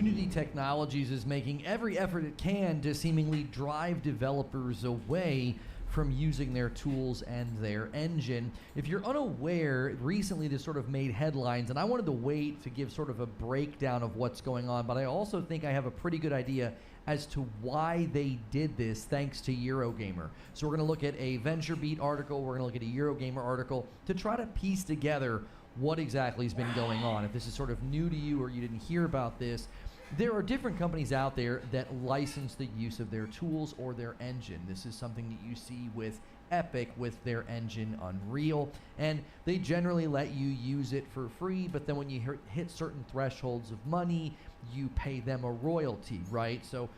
Unity Technologies is making every effort it can to seemingly drive developers away from using their tools and their engine. If you're unaware, recently this sort of made headlines, and I wanted to wait to give sort of a breakdown of what's going on, but I also think I have a pretty good idea as to why they did this, thanks to Eurogamer. So we're going to look at a VentureBeat article, we're going to look at a Eurogamer article to try to piece together what exactly has been going on. If this is sort of new to you or you didn't hear about this, there are different companies out there that license the use of their tools or their engine. This is something that you see with Epic with their engine Unreal, and they generally let you use it for free, but then when you hit certain thresholds of money, you pay them a royalty, right? So,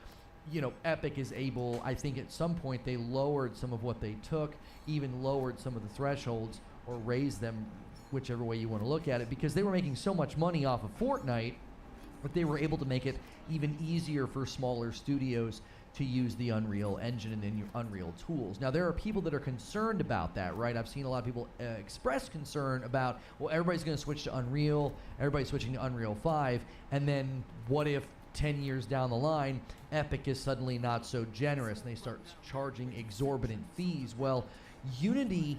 you know, Epic is able, I think at some point they lowered some of what they took, even lowered some of the thresholds, or raised them, whichever way you want to look at it, because they were making so much money off of Fortnite, but they were able to make it even easier for smaller studios to use the Unreal Engine and the Unreal tools. Now, there are people that are concerned about that, right? I've seen a lot of people express concern about, well, everybody's going to switch to Unreal, everybody's switching to Unreal 5, and then what if 10 years down the line, Epic is suddenly not so generous and they start charging exorbitant fees? Well, Unity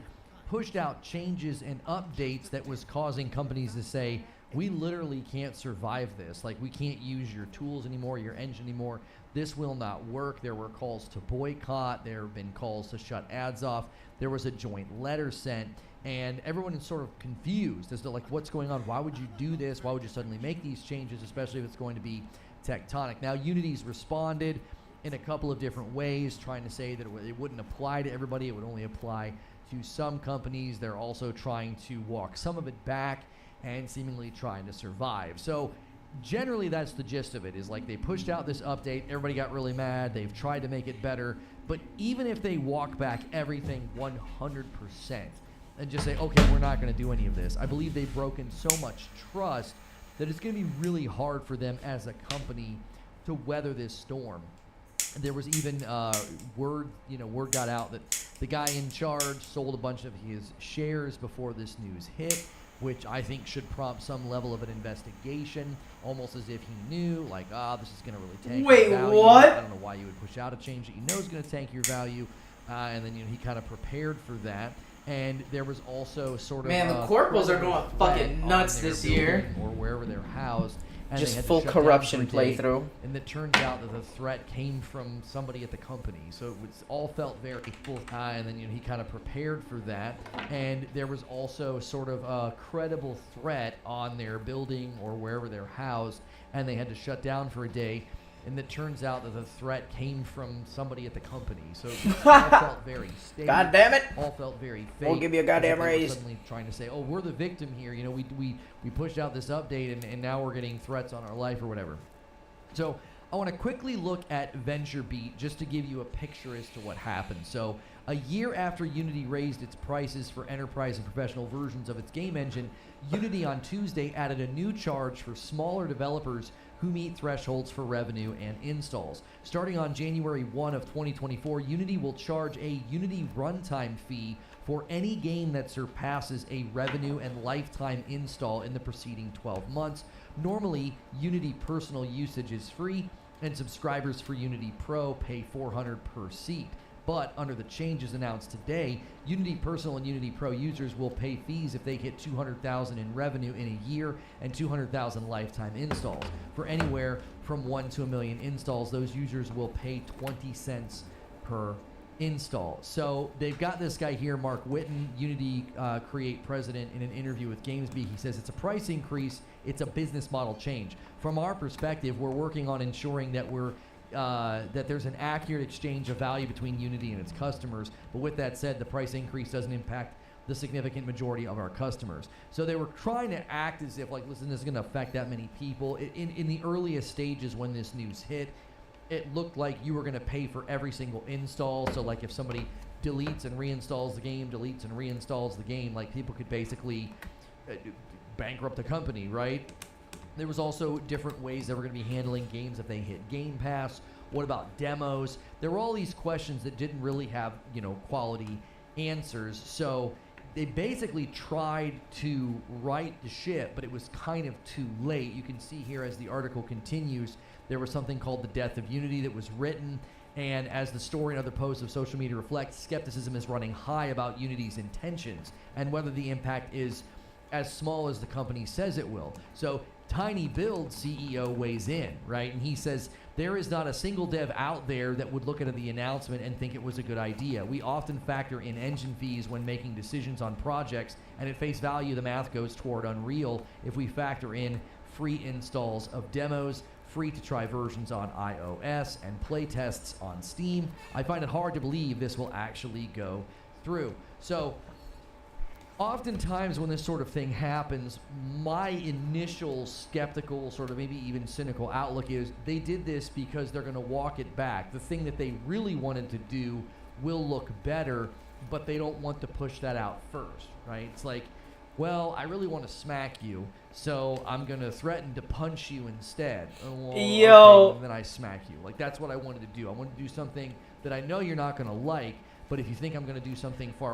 pushed out changes and updates that was causing companies to say, we literally can't survive this. Like, we can't use your tools anymore, your engine anymore. This will not work. There were calls to boycott. There have been calls to shut ads off. There was a joint letter sent, and everyone is sort of confused as to, like, what's going on? Why would you do this? Why would you suddenly make these changes, especially if it's going to be tectonic? Now, Unity's responded in a couple of different ways, trying to say that it wouldn't apply to everybody. It would only apply to some companies. They're also trying to walk some of it back and seemingly trying to survive. So generally that's the gist of it, is like they pushed out this update, everybody got really mad, they've tried to make it better, but even if they walk back everything 100% and just say, okay, we're not going to do any of this, I believe they've broken so much trust that it's going to be really hard for them as a company to weather this storm. There was even word got out that the guy in charge sold a bunch of his shares before this news hit, which I think should prompt some level of an investigation, almost as if he knew, like, this is going to really tank your value. What? I don't know why you would push out a change that you know is going to tank your value, and then he kind of prepared for that. And there was also sort of... Man, the corporals are going fucking nuts this year. Or wherever they're housed. And just they had full to shut down corruption for a day, playthrough. And it turns out that the threat came from somebody at the company. So it was all felt very full. And then he kind of prepared for that. And there was also sort of a credible threat on their building or wherever they're housed. And they had to shut down for a day. And it turns out that the threat came from somebody at the company. So it all felt very staged. God damn it. All felt very fake. We'll give you a goddamn raise. Suddenly trying to say, oh, we're the victim here. We pushed out this update and now we're getting threats on our life or whatever. So I want to quickly look at VentureBeat just to give you a picture as to what happened. So a year after Unity raised its prices for enterprise and professional versions of its game engine, Unity on Tuesday added a new charge for smaller developers who meet thresholds for revenue and installs. Starting on January 1 of 2024, Unity will charge a Unity runtime fee for any game that surpasses a revenue and lifetime install in the preceding 12 months. Normally, Unity personal usage is free, and subscribers for Unity Pro pay $400 per seat. But under the changes announced today, Unity Personal and Unity Pro users will pay fees if they hit $200,000 in revenue in a year and 200,000 lifetime installs. For anywhere from 1 to 1 million installs, those users will pay 20 cents per install. So they've got this guy here, Mark Whitten, Unity Create president, in an interview with GamesBeat. He says it's a price increase, it's a business model change. From our perspective, we're working on ensuring that that there's an accurate exchange of value between Unity and its customers. But with that said, the price increase doesn't impact the significant majority of our customers. So they were trying to act as if, like, listen, this is going to affect that many people. In the earliest stages when this news hit, it looked like you were going to pay for every single install. So, like, if somebody deletes and reinstalls the game, like, people could basically bankrupt the company, right? There was also different ways that we're going to be handling games if they hit Game Pass. What about demos? There were all these questions that didn't really have, quality answers. So they basically tried to right the ship, but it was kind of too late. You can see here as the article continues, there was something called the Death of Unity that was written, and as the story and other posts of social media reflect, skepticism is running high about Unity's intentions and whether the impact is as small as the company says it will. So Tiny Build CEO weighs in, right? And he says, there is not a single dev out there that would look at the announcement and think it was a good idea. We often factor in engine fees when making decisions on projects, and at face value, the math goes toward Unreal if we factor in free installs of demos, free to try versions on iOS, and play tests on Steam. I find it hard to believe this will actually go through. So oftentimes when this sort of thing happens, my initial skeptical, sort of maybe even cynical outlook is they did this because they're going to walk it back. The thing that they really wanted to do will look better, but they don't want to push that out first, right? It's like, well, I really want to smack you, so I'm going to threaten to punch you instead. Well, Yo. okay, and then I smack you. Like, that's what I wanted to do. I wanted to do something that I know you're not going to like, but if you think I'm going to do something far